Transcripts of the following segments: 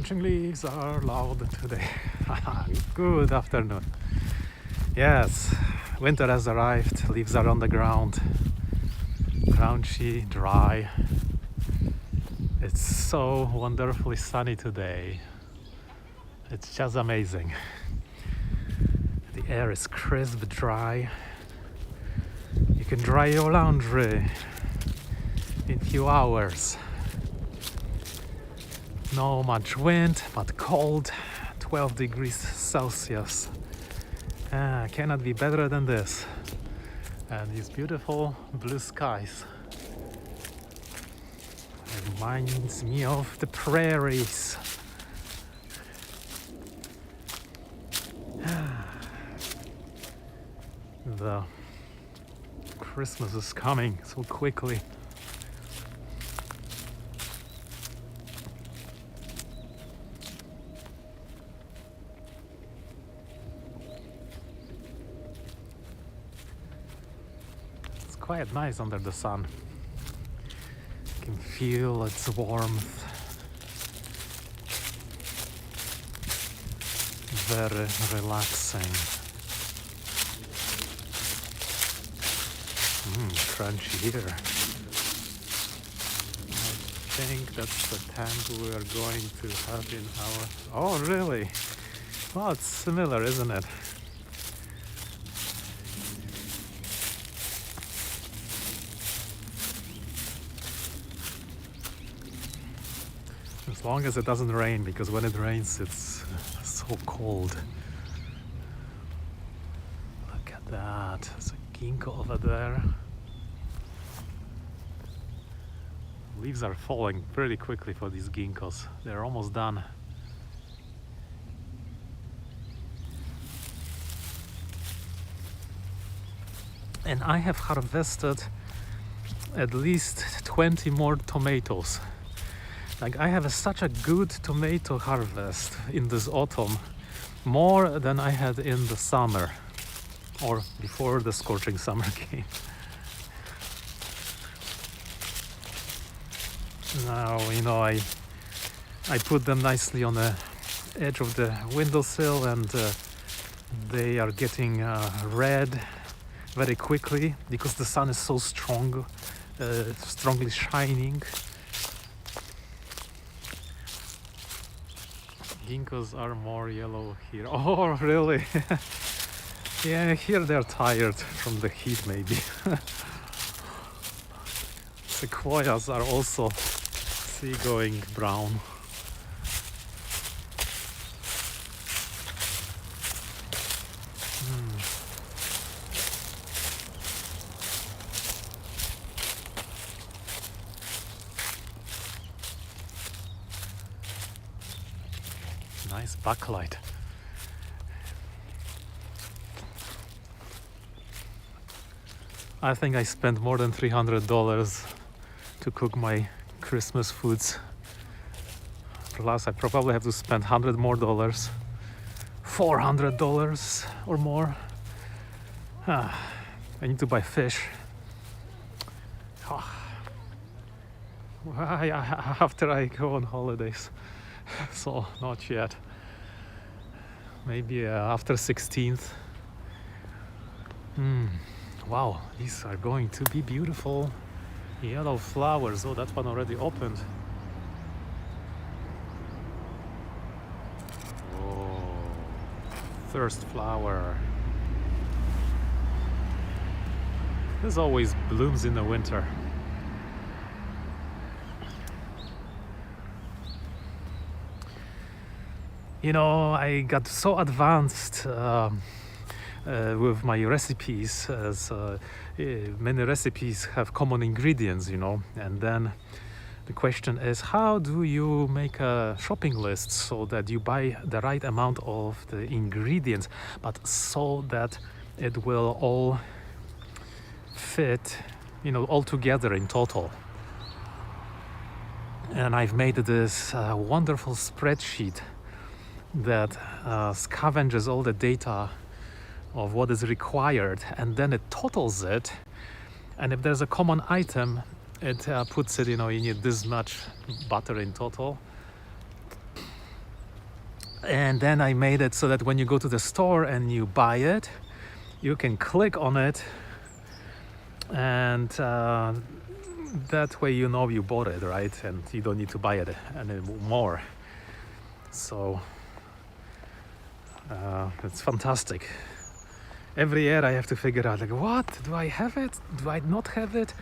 Crunching leaves are loud today. Good afternoon. Yes, winter has arrived. Leaves are on the ground. Crunchy, dry. It's so wonderfully sunny today. It's just amazing. The air is crisp, dry. You can dry your laundry in few hours. No much wind, but cold, 12 degrees Celsius. Cannot be better than this. And these beautiful blue skies. Reminds me of the prairies. The Christmas is coming so quickly. It's quite nice under the sun. You can feel its warmth. Very relaxing. Crunchy here. I think that's the tank we are going to have in our... Oh, really? Well, it's similar, isn't it? As long as it doesn't rain, because when it rains, it's so cold. Look at that. There's a ginkgo over there. Leaves are falling pretty quickly for these ginkgos. They're almost done. And I have harvested at least 20 more tomatoes. Like, I have such a good tomato harvest in this autumn, more than I had in the summer, or before the scorching summer came. Now, I put them nicely on the edge of the windowsill, and they are getting red very quickly because the sun is so strong, strongly shining. Ginkgos are more yellow here. Oh, really? Yeah, here they're tired from the heat, maybe. Sequoias are also going brown. Nice backlight. I think I spent more than $300 to cook my Christmas foods. Plus, I probably have to spend $100 more, $400 or more. I need to buy fish. After I go on holidays. So not yet. Maybe after 16th. Wow, these are going to be beautiful yellow flowers. Oh, that one already opened. Oh, first flower. This always blooms in the winter. I got so advanced with my recipes, as many recipes have common ingredients, and then the question is, how do you make a shopping list so that you buy the right amount of the ingredients, but so that it will all fit, all together in total? And I've made this wonderful spreadsheet that scavenges all the data of what is required, and then it totals it, and if there's a common item, it puts it, you need this much butter in total, And then I made it so that when you go to the store and you buy it, you can click on it, and that way you know you bought it, right? And you don't need to buy it anymore. So it's fantastic. Every year I have to figure out, like, what do I have it? Do I not have it?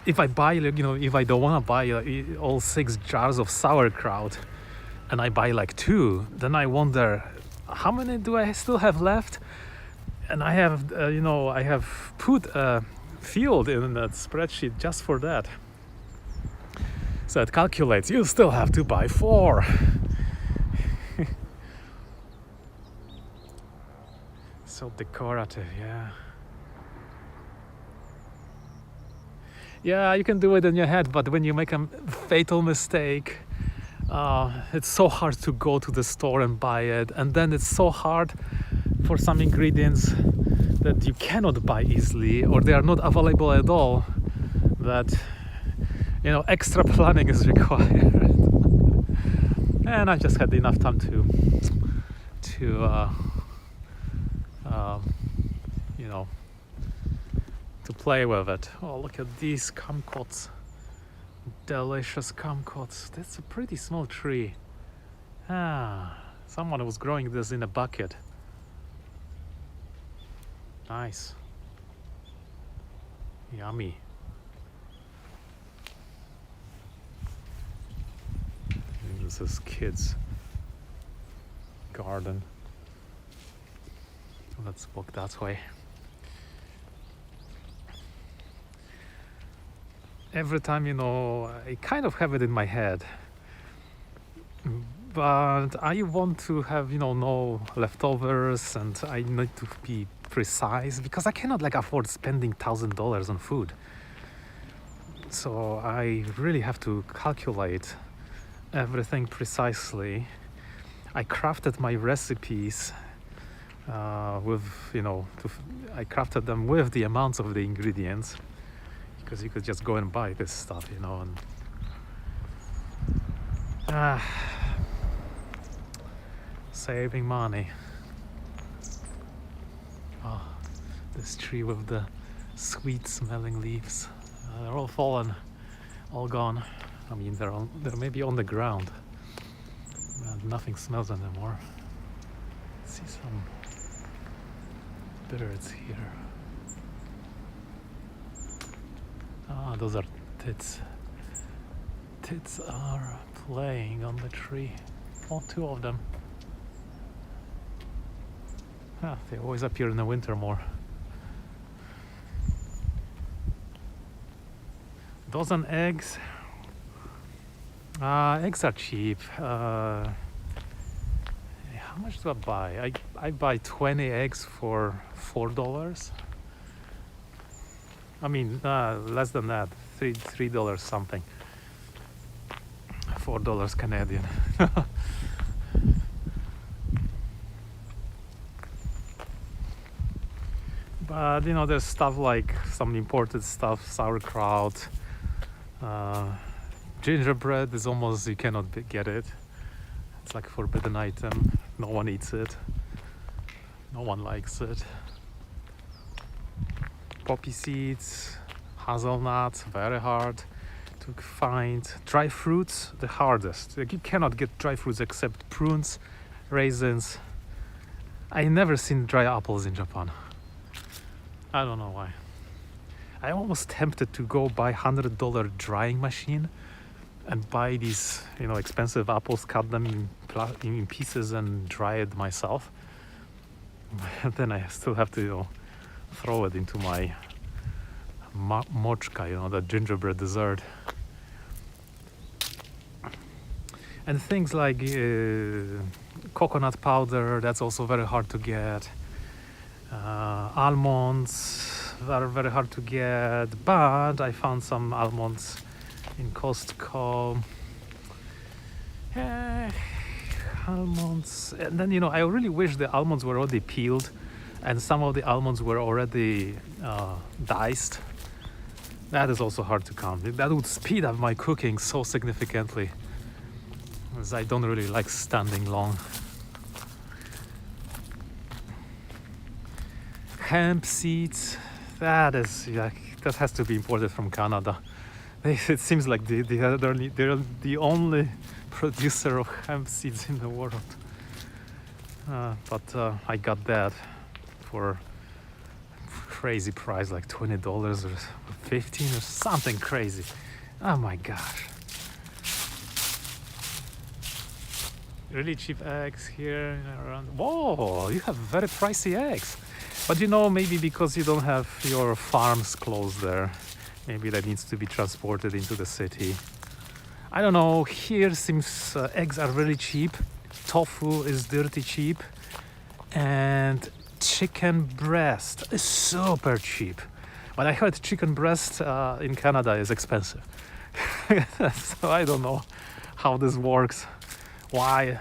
If I buy, if I don't want to buy all 6 jars of sauerkraut, and I buy like 2, then I wonder how many do I still have left? And I have, I have put a field in that spreadsheet just for that. So it calculates, you still have to buy 4. So decorative, yeah. Yeah, you can do it in your head, but when you make a fatal mistake, it's so hard to go to the store and buy it, and then it's so hard for some ingredients that you cannot buy easily, or they are not available at all, that extra planning is required. And I just had enough time to play with it. Oh, look at these kumquats. Delicious kumquats. That's a pretty small tree. Someone was growing this in a bucket. Nice. Yummy. This is kids' garden. Let's walk that way. Every time, I kind of have it in my head, but I want to have, no leftovers, and I need to be precise because I cannot afford spending $1,000 on food. So I really have to calculate everything precisely. I crafted my recipes with, I crafted them with the amounts of the ingredients, because you could just go and buy this stuff, and saving money. Oh, this tree with the sweet smelling leaves, they're all fallen, all gone. I mean, they're maybe on the ground, but nothing smells anymore. See some birds here. Those are tits. Tits are playing on the tree. Oh, 2 of them. They always appear in the winter more. Dozen eggs. Eggs are cheap. How much do I buy? I buy 20 eggs for $4. I mean, less than that, $3 something. $4 Canadian. But there's stuff like some imported stuff, sauerkraut, gingerbread is almost, you cannot get it. It's like a forbidden item. No one eats it. No one likes it. Poppy seeds, hazelnuts, very hard to find. Dry fruits, the hardest. You cannot get dry fruits except prunes, raisins. I never seen dry apples in Japan. I don't know why. I'm almost tempted to go buy $100 drying machine and buy these, expensive apples, cut them in pieces and dry it myself. And then I still have to, throw it into my mochka, the gingerbread dessert. And things like coconut powder, that's also very hard to get. Almonds are very hard to get, but I found some almonds in Costco. Almonds, and then I really wish the almonds were already peeled, and some of the almonds were already diced. That is also hard to count. That would speed up my cooking so significantly, as I don't really like standing long. hemp seeds. That is, yeah, that has to be imported from Canada. It seems like they're the only producer of hemp seeds in the world. But I got that for crazy price, like $20 or 15 or something crazy. Oh my gosh. Really cheap eggs here around. Whoa, you have very pricey eggs. But you know, maybe because you don't have your farms close there, maybe that needs to be transported into the city. I don't know. Here seems eggs are really cheap. Tofu is dirty cheap, and chicken breast is super cheap. But I heard chicken breast in Canada is expensive. So I don't know how this works. Why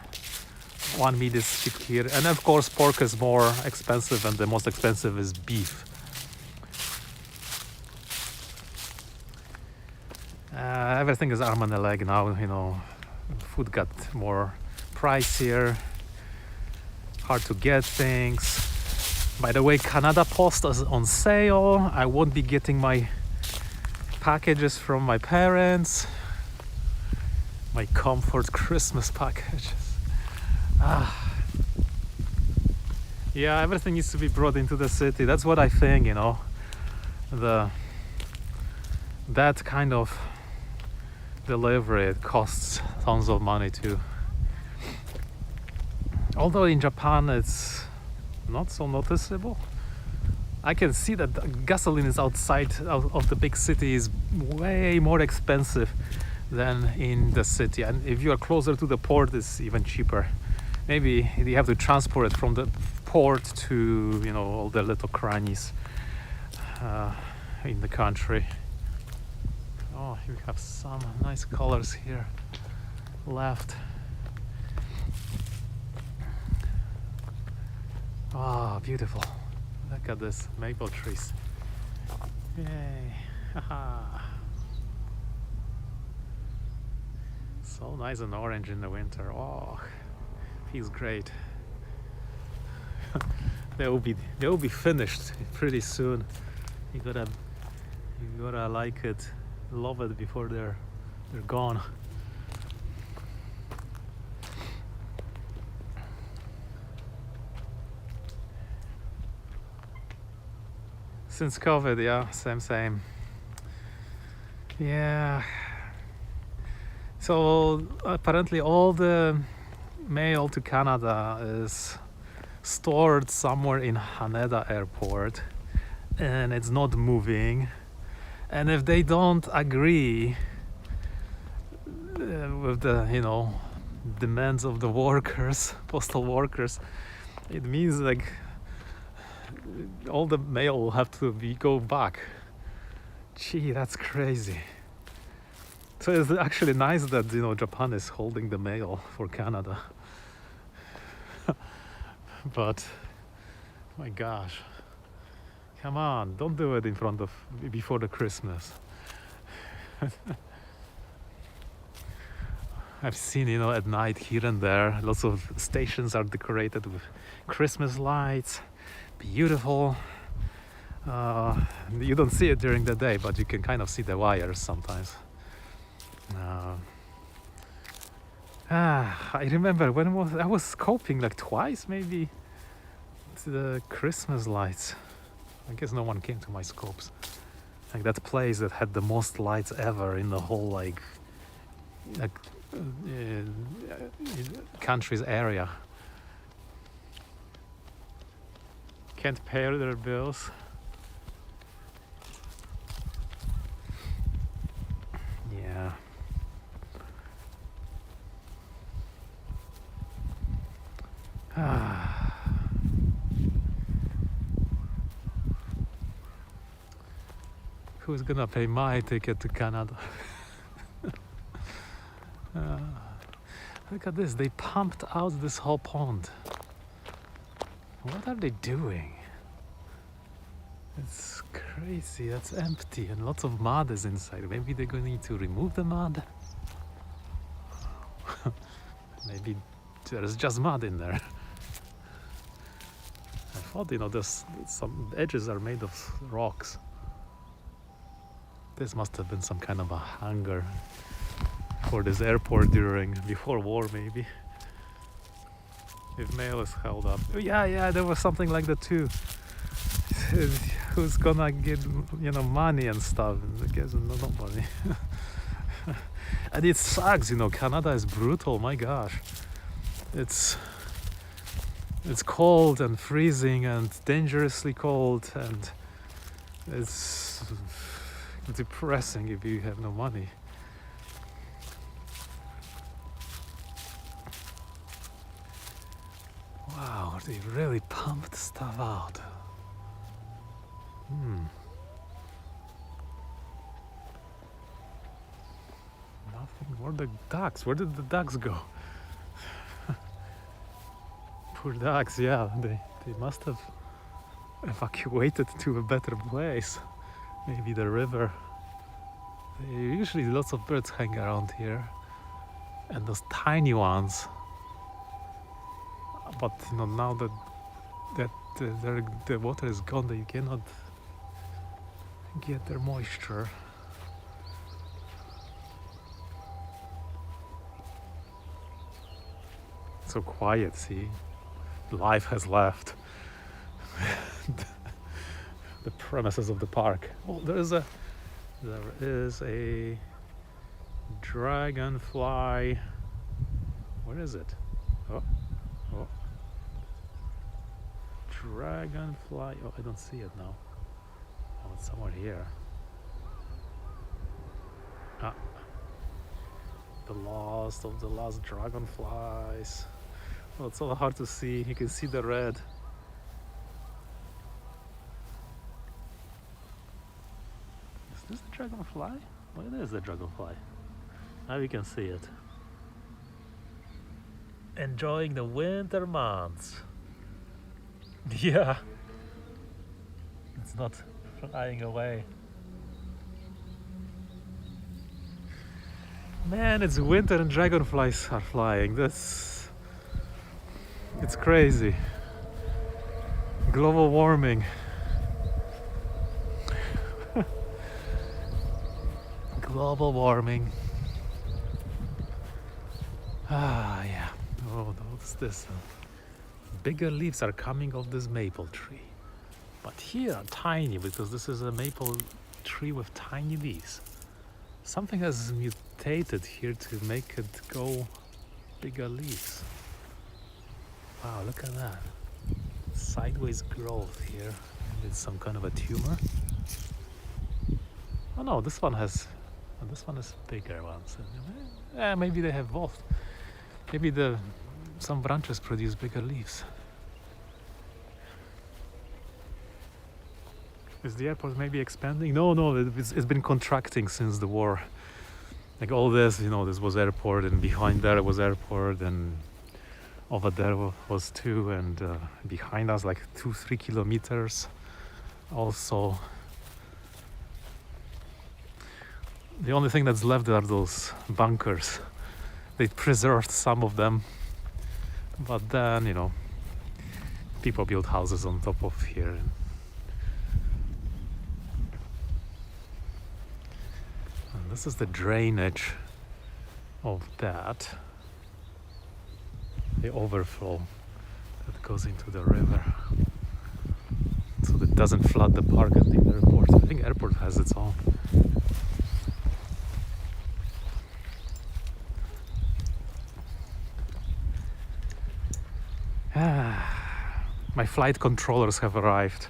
one meat is cheap here? And of course, pork is more expensive, and the most expensive is beef. Everything is arm and a leg now. You know, food got more pricier, hard to get things. By the way, Canada Post is on sale. I won't be getting my packages from my parents. My comfort Christmas packages. Yeah, everything needs to be brought into the city. That's what I think, you know. That kind of delivery, it costs tons of money too. Although in Japan it's not so noticeable. I can see that gasoline is outside of the big city is way more expensive than in the city, and if you are closer to the port, it's even cheaper. Maybe you have to transport it from the port to, you know, all the little crannies in the country. Oh, we have some nice colors here left. Oh, beautiful. Look at this maple trees. Yay. Haha. So nice and orange in the winter. Oh, feels great. They will be finished pretty soon. You gotta like it, love it before they're gone. Since COVID, yeah, same. Yeah. So apparently all the mail to Canada is stored somewhere in Haneda Airport, and it's not moving. And if they don't agree with the, you know, demands of the workers, postal workers, it means like all the mail will have to go back. Gee, that's crazy. So it's actually nice that, you know, Japan is holding the mail for Canada. But my gosh, come on, don't do it before the Christmas. I've seen, you know, at night here and there, lots of stations are decorated with Christmas lights. Beautiful. You don't see it during the day, but you can kind of see the wires sometimes. I remember when I was scoping like twice maybe the Christmas lights. I guess no one came to my scopes. Like that place that had the most lights ever in the whole like country's area. Can't pay their bills. Yeah. Who's gonna pay my ticket to Canada? Look at this, they pumped out this whole pond. What are they doing? It's crazy, that's empty and lots of mud is inside. Maybe they're going to need to remove the mud. Maybe there's just mud in there. thought, there's some edges are made of rocks. This must have been some kind of a hangar for this airport before war, maybe. If mail is held up. Yeah, there was something like that too. Who's gonna get, money and stuff? I guess nobody. And it sucks, Canada is brutal, my gosh. It's cold and freezing and dangerously cold, and it's depressing if you have no money. Wow, they really pumped stuff out. Nothing. Where are the ducks? Where did the ducks go? Poor ducks, yeah. They must have evacuated to a better place. Maybe the river. Usually lots of birds hang around here. And those tiny ones. But now that the water is gone, they cannot get their moisture. So quiet, see? Life has left the premises of the park. Oh, there is a dragonfly. Where is it? Oh. Dragonfly. Oh, I don't see it now. Oh, it's somewhere here. The last of the last dragonflies. Oh, it's so hard to see. You can see the red. Is this the dragonfly? Oh, it is the dragonfly. Now you can see it. Enjoying the winter months. Yeah. It's not flying away. Man, it's winter and dragonflies are flying. It's crazy. Global warming. Global warming. Yeah. Oh, what's this? Bigger leaves are coming off this maple tree. But here are tiny, because this is a maple tree with tiny leaves. Something has mutated here to make it go bigger leaves. Wow, look at that. Sideways growth here. It's some kind of a tumor. Oh no, this one is bigger ones. Maybe they have evolved. Maybe some branches produce bigger leaves. Is the airport maybe expanding? No, it's been contracting since the war. Like all this, this was airport, and behind there was airport, and over there was too, and behind us like 2-3 kilometers also. The only thing that's left are those bunkers. They preserved some of them, but then people built houses on top of here. And this is the drainage of that, the overflow that goes into the river, so that it doesn't flood the park at the airport. I think airport has its own. My flight controllers have arrived.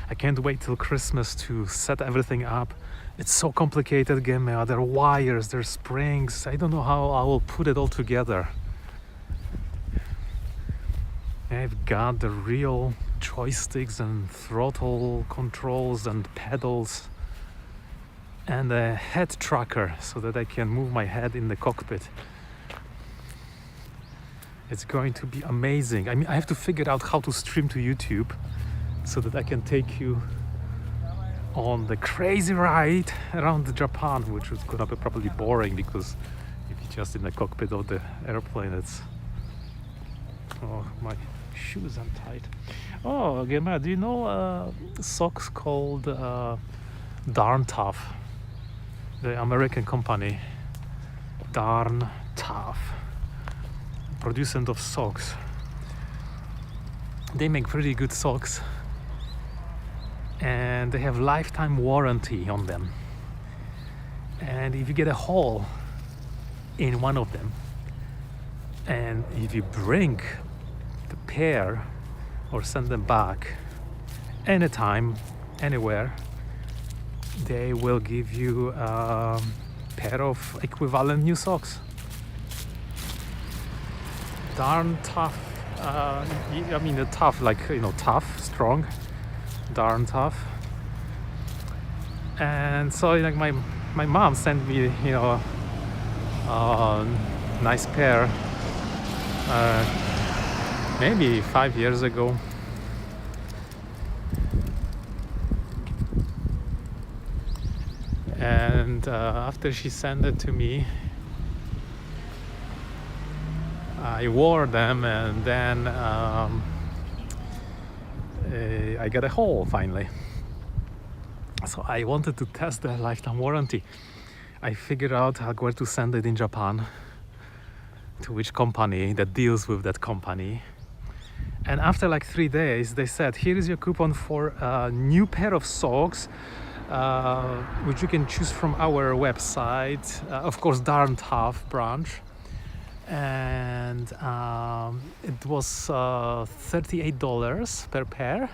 I can't wait till Christmas to set everything up. It's so complicated, Gemma. There are wires, there are springs. I don't know how I will put it all together. I've got the real joysticks and throttle controls and pedals and a head tracker so that I can move my head in the cockpit. It's going to be amazing. I mean, I have to figure out how to stream to YouTube so that I can take you on the crazy ride around Japan, which is gonna be probably boring, because if you're just in the cockpit of the airplane, it's shoes untied. Oh, Gemma, do you know socks called Darn Tough? The American company, Darn Tough, producent of socks. They make pretty good socks, and they have lifetime warranty on them. And if you get a hole in one of them, and if you bring the pair or send them back anytime, anywhere, they will give you a pair of equivalent new socks. Darn Tough. I mean, the tough, like, tough, strong. Darn Tough. And so, like, my mom sent me, a nice pair, maybe 5 years ago. And after she sent it to me, I wore them, and then I got a hole finally. So I wanted to test the lifetime warranty. I figured out where to send it in Japan, to which company that deals with that company. And after like 3 days, they said, here is your coupon for a new pair of socks, which you can choose from our website, of course, Darn Tough branch. And it was $38 per pair,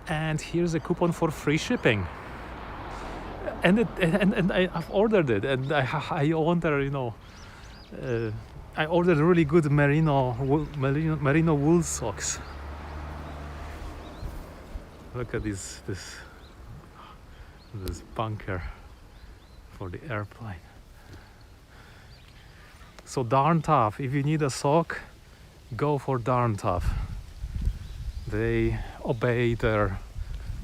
and here's a coupon for free shipping. And I've ordered it, and I wonder, I ordered really good merino wool socks. Look at this bunker for the airplane. So Darn Tough, if you need a sock, go for Darn Tough. They obey their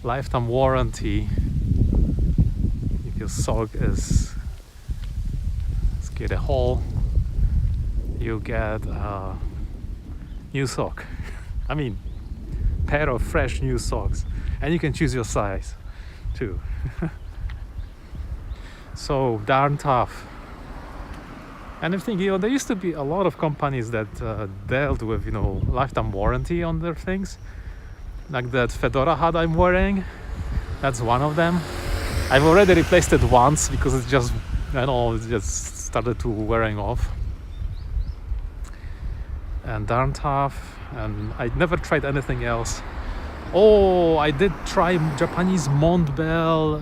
lifetime warranty. If your sock is get a hole, you get a new sock. I mean, pair of fresh new socks, and you can choose your size too. So Darn Tough. And I think, there used to be a lot of companies that dealt with, lifetime warranty on their things. Like that fedora hat I'm wearing, that's one of them. I've already replaced it once because it just started to wearing off. And Darn Tough, and I never tried anything else. Oh, I did try Japanese Montbell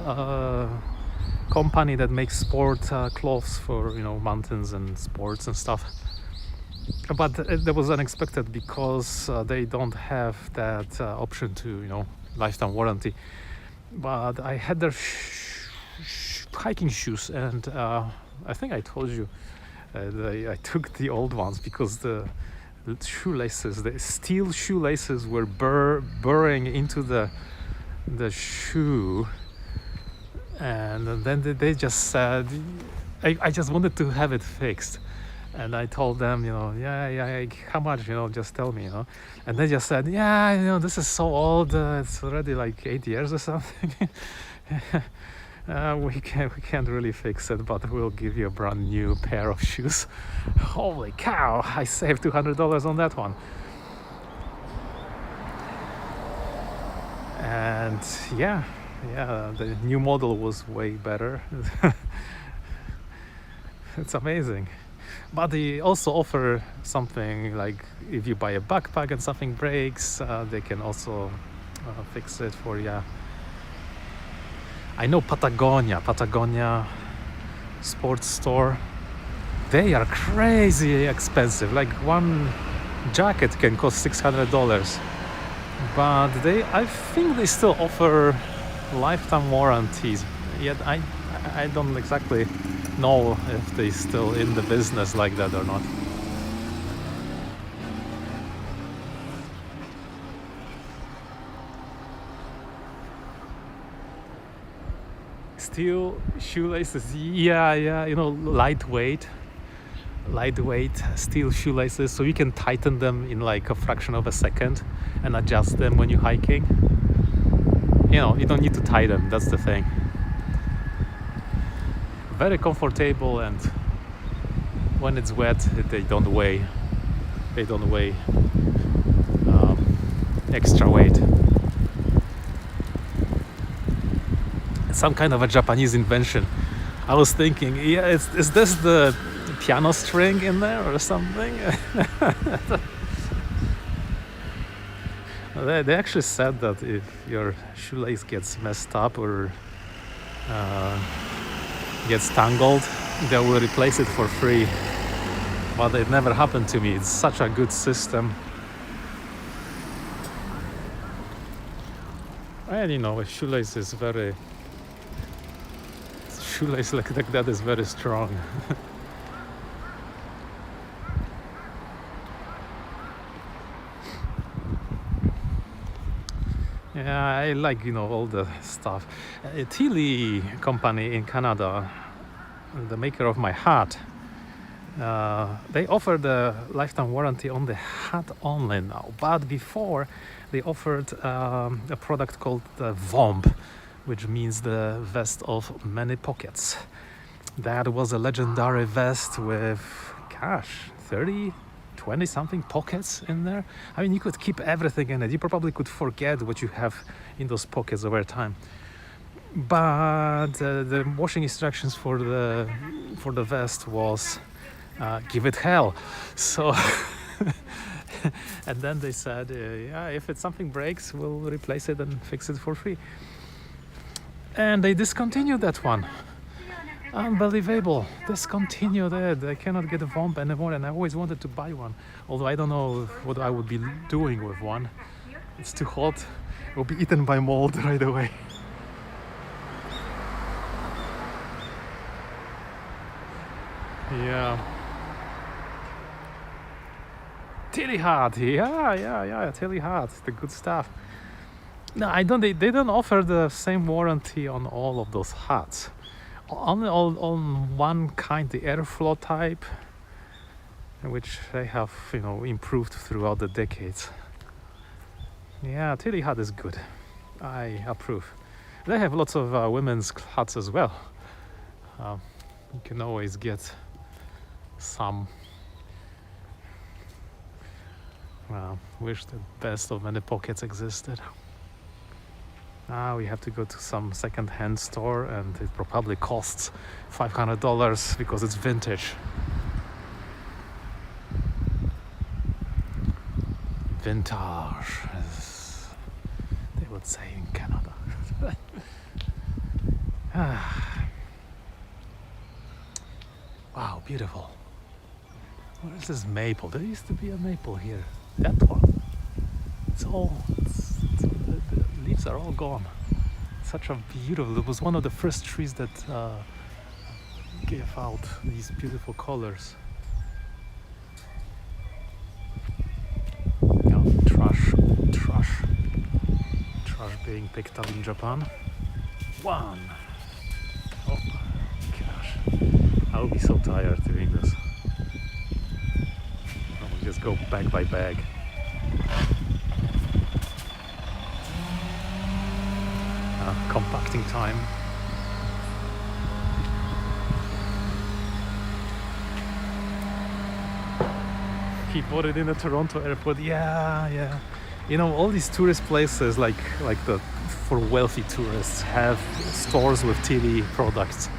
company that makes sport clothes for mountains and sports and stuff, but that was unexpected because they don't have that option to lifetime warranty. But I had their hiking shoes, and I think I told you I took the old ones because the shoelaces, the steel shoelaces, were burrowing into the shoe. And then they just said, I just wanted to have it fixed. And I told them, yeah, how much, just tell me, And they just said, yeah, this is so old, it's already like 8 years or something. We can't really fix it, but we'll give you a brand new pair of shoes. Holy cow, I saved $200 on that one. And yeah, the new model was way better. It's amazing. But they also offer something like, if you buy a backpack and something breaks, they can also fix it for you. I know Patagonia sports store, they are crazy expensive. Like one jacket can cost $600, but I think they still offer lifetime warranties. Yet I don't exactly know if they're still in the business like that or not. Steel shoelaces, yeah, lightweight. lightweight steel shoelaces, so you can tighten them in like a fraction of a second and adjust them when you're hiking. You know, you don't need to tie them, that's the thing. Very comfortable, and when it's wet, they don't weigh extra weight. It's some kind of a Japanese invention. I was thinking, yeah, is this the piano string in there or something? They actually said that if your shoelace gets messed up or gets tangled, they will replace it for free. But it never happened to me. It's such a good system. And you know, a shoelace is very... shoelace like that is very strong. Yeah, I like, you know, all the stuff. Thile company in Canada, the maker of my hat, they offer the lifetime warranty on the hat only now. But before, they offered a product called the VOMB, which means the vest of many pockets. That was a legendary vest with, gosh, 30, 20 something pockets in there. I mean, you could keep everything in it. You probably could forget what you have in those pockets over time. But the washing instructions for the vest was give it hell. So and then they said, yeah, if something breaks, we'll replace it and fix it for free. And they discontinued that one. Unbelievable. Discontinued it. I cannot get a VOMB anymore, and I always wanted to buy one. Although I don't know what I would be doing with one. It's too hot. It will be eaten by mold right away. Yeah. Thile hat. Yeah. Thile hat. The good stuff. No, I don't. They don't offer the same warranty on all of those hats. On one kind, the Airflow type, which they have, you know, improved throughout the decades. Yeah, Thile hat is good. I approve. They have lots of women's hats as well. You can always get some. Well, wish the best of many pockets existed. Now we have to go to some second-hand store, and it probably costs $500 because it's vintage. Vintage, as they would say in Canada. Wow, beautiful. What is this maple? There used to be a maple here. That one. The leaves are all gone. Such a beautiful. It was one of the first trees that gave out these beautiful colors. Oh, trash being picked up in Japan. One. Oh gosh, I'll be so tired doing this. I'll just go bag by bag. Compacting time. He bought it in the Toronto airport. Yeah. You know, all these tourist places, like the for wealthy tourists, have stores with Thile products.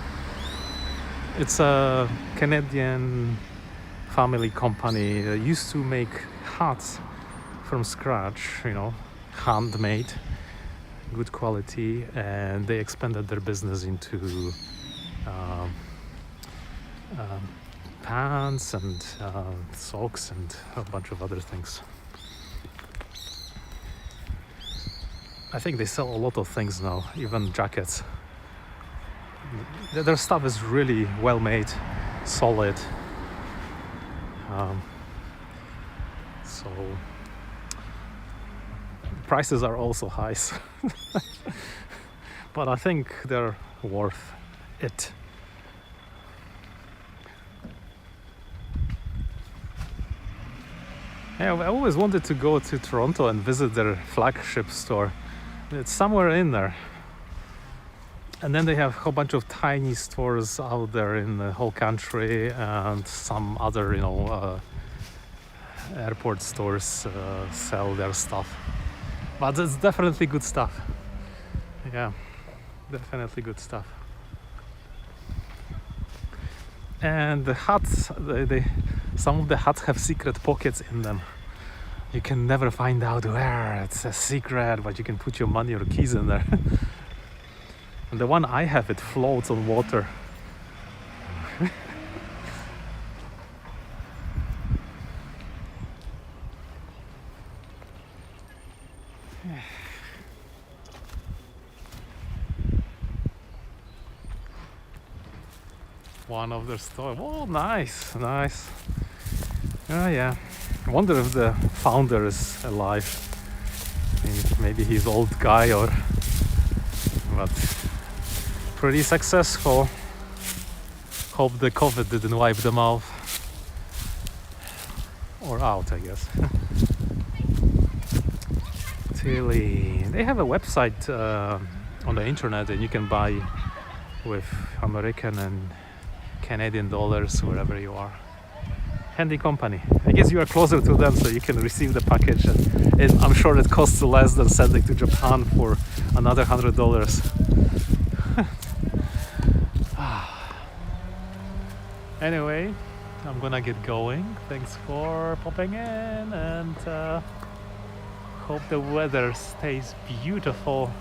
It's a Canadian family company that used to make hats from scratch, you know, handmade, good quality, and they expanded their business into pants and socks and a bunch of other things. I think they sell a lot of things now, even jackets. Their stuff is really well made, solid. So prices are also high, but I think they're worth it. Yeah, I always wanted to go to Toronto and visit their flagship store. It's somewhere in there. And then they have a whole bunch of tiny stores out there in the whole country, and some other, airport stores sell their stuff. But it's definitely good stuff. Yeah, definitely good stuff. And the huts, some of the huts have secret pockets in them. You can never find out where. It's a secret, but you can put your money or keys in there. And the one I have, it floats on water. One of their stores. Oh, nice, nice. Oh, yeah. I wonder if the founder is alive. Maybe he's old guy, but pretty successful. Hope the COVID didn't wipe them out. Or out, I guess. Tilly. They have a website on the internet, and you can buy with American and Canadian dollars wherever you are. Handy company. I guess you are closer to them, so you can receive the package, and I'm sure it costs less than sending to Japan for another $100. Anyway, I'm gonna get going. Thanks for popping in, and hope the weather stays beautiful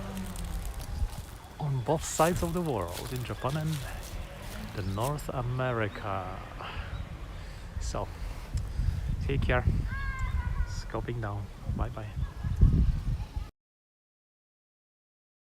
on both sides of the world, in Japan and the North America. So, take care. Scoping down. Bye bye.